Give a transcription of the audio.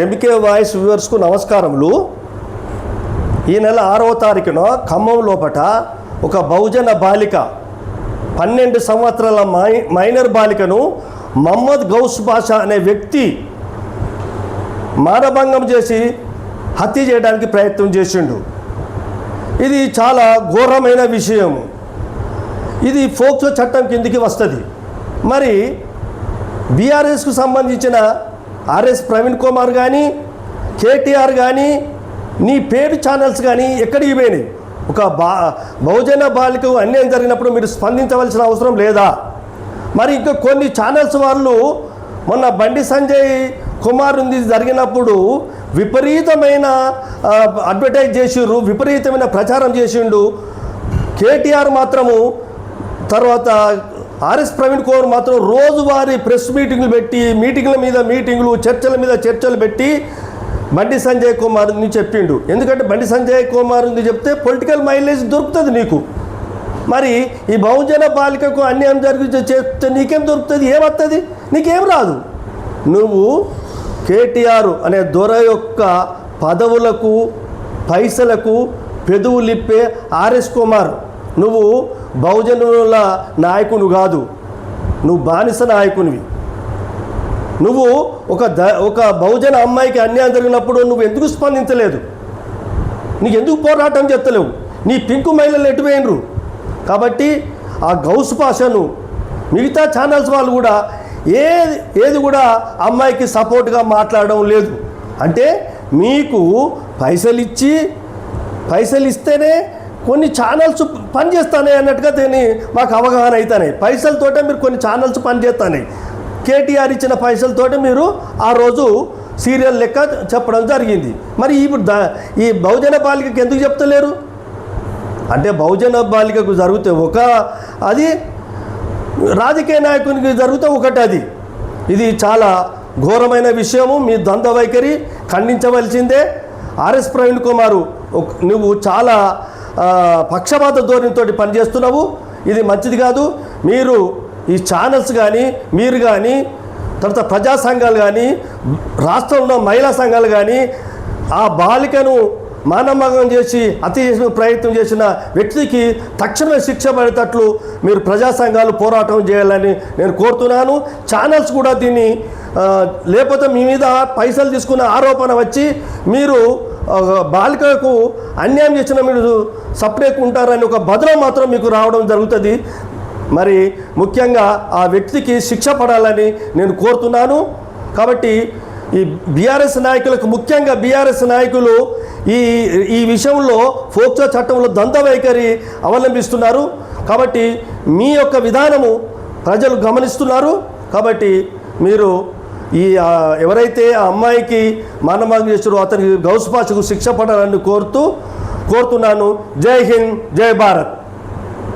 MK voice వ్యూవర్స్కు నమస్కారములు. ఈ నెల 6వ తారీఖున ఖమ్మం లోపట ఒక బహుజన బాలిక 12 సంవత్సరాల మైనర్ బాలికను మహమ్మద్ గౌస్ బాషా అనే వ్యక్తి మానభంగం చేసి హత్య చేయడానికి ప్రయత్నం చేసిండు. ఇది చాలా ఘోరమైన విషయం. ఇది ఫోక్సో చట్టం కిందికి వస్తుంది. మరి బీఆర్ఎస్కు సంబంధించిన ఆర్ఎస్ ప్రవీణ్ కుమార్ కానీ కేటీఆర్ కానీ నీ పేరు ఛానల్స్ కానీ ఎక్కడికి పోయినాయి? ఒక బహుజన బాలికకు అన్యాయం జరిగినప్పుడు మీరు స్పందించవలసిన అవసరం లేదా? మరి ఇంకా కొన్ని ఛానల్స్ వాళ్ళు మొన్న బండి సంజయ్ కుమార్ ఉంది జరిగినప్పుడు విపరీతమైన అడ్వర్టైజ్ చేసిండ్రు, విపరీతమైన ప్రచారం చేసిండు. కేటీఆర్ మాత్రము తర్వాత ఆర్ఎస్ ప్రవీణ్ కుమార్ మాత్రం రోజువారీ ప్రెస్ మీటింగ్లు పెట్టి మీటింగ్ల మీద మీటింగ్లు చర్చల మీద చర్చలు పెట్టి బండి సంజయ్ కుమార్ ని చెప్పిండు. ఎందుకంటే బండి సంజయ్ కుమార్ ఉంది చెప్తే పొలిటికల్ మైలేజ్ దొరుకుతుంది నీకు. మరి ఈ బహుజన బాలికకు అన్యాయం జరిగి చెప్తే నీకేం దొరుకుతుంది? ఏమవుతుంది? నీకేం రాదు. నువ్వు కేటీఆర్ అనే దొర యొక్క పదవులకు పైసలకు పెదవులిప్పే ఆర్ఎస్ కుమార్, నువ్వు బహుజనుల నాయకుని కాదు, నువ్వు బానిస నాయకునివి. నువ్వు ఒక బహుజన అమ్మాయికి అన్యాయం జరిగినప్పుడు నువ్వు ఎందుకు స్పందించలేదు? నీకు ఎందుకు పోరాటం చేస్తలేవు? నీ పింకు మహిళలు ఎటుపోయినరు? కాబట్టి ఆ గౌస్ పాషను మిగతా ఛానల్స్ వాళ్ళు కూడా ఏది కూడా అమ్మాయికి సపోర్ట్గా మాట్లాడడం లేదు. అంటే మీకు పైసలు ఇస్తేనే కొన్ని ఛానల్స్ పనిచేస్తాయి అన్నట్టుగా దీన్ని మాకు అవగాహన అవుతాయి. పైసలతోటే మీరు కొన్ని ఛానల్స్ పనిచేస్తాయి. కేటీఆర్ ఇచ్చిన పైసలతోటి మీరు ఆ రోజు సీరియల్ లెక్క చెప్పడం జరిగింది. మరి ఇప్పుడు ఈ బహుజన బాలికకి ఎందుకు చెప్తలేరు? అంటే బహుజన బాలికకు జరిగితే అది రాజకీయ నాయకునికి జరిగితే ఒకటి. ఇది చాలా ఘోరమైన విషయము. మీ ద్వంద్వ వైఖరి ఖండించవలసిందే. ఆర్ఎస్ ప్రవీణ్ కుమారు, నువ్వు చాలా పక్షపాత ధోరణితో పనిచేస్తున్నావు. ఇది మంచిది కాదు. మీరు ఈ ఛానల్స్ కానీ మీరు కానీ తర్వాత ప్రజా సంఘాలు కానీ రాష్ట్రంలో మహిళా సంఘాలు కానీ ఆ బాలికను మానభంగం చేసి హత్య చేసిన ప్రయత్నం చేసిన వ్యక్తికి తక్షణమే శిక్ష పడేటట్లు మీరు ప్రజా సంఘాలు పోరాటం చేయాలని నేను కోరుతున్నాను. ఛానల్స్ కూడా దీన్ని లేకపోతే మీ మీద పైసలు తీసుకున్న ఆరోపణ వచ్చి మీరు బాలికలకు అన్యాయం చేసిన మీరు సపరేట్ ఉంటారని ఒక బదులు మాత్రం మీకు రావడం జరుగుతుంది. మరి ముఖ్యంగా ఆ వ్యక్తికి శిక్ష పడాలని నేను కోరుతున్నాను. కాబట్టి ఈ బీఆర్ఎస్ నాయకులకు, ముఖ్యంగా బీఆర్ఎస్ నాయకులు ఈ విషయంలో ఫోక్సో చట్టంలో ద్వంద్వ వైఖరి అవలంబిస్తున్నారు. కాబట్టి మీ యొక్క విధానము ప్రజలు గమనిస్తున్నారు. కాబట్టి మీరు ఎవరైతే ఆ అమ్మాయికి మానభంగం చేస్తారో అతనికి గౌస్ పాషకు శిక్ష పడాలని కోరుతున్నాను. జై హింద్, జై భారత్.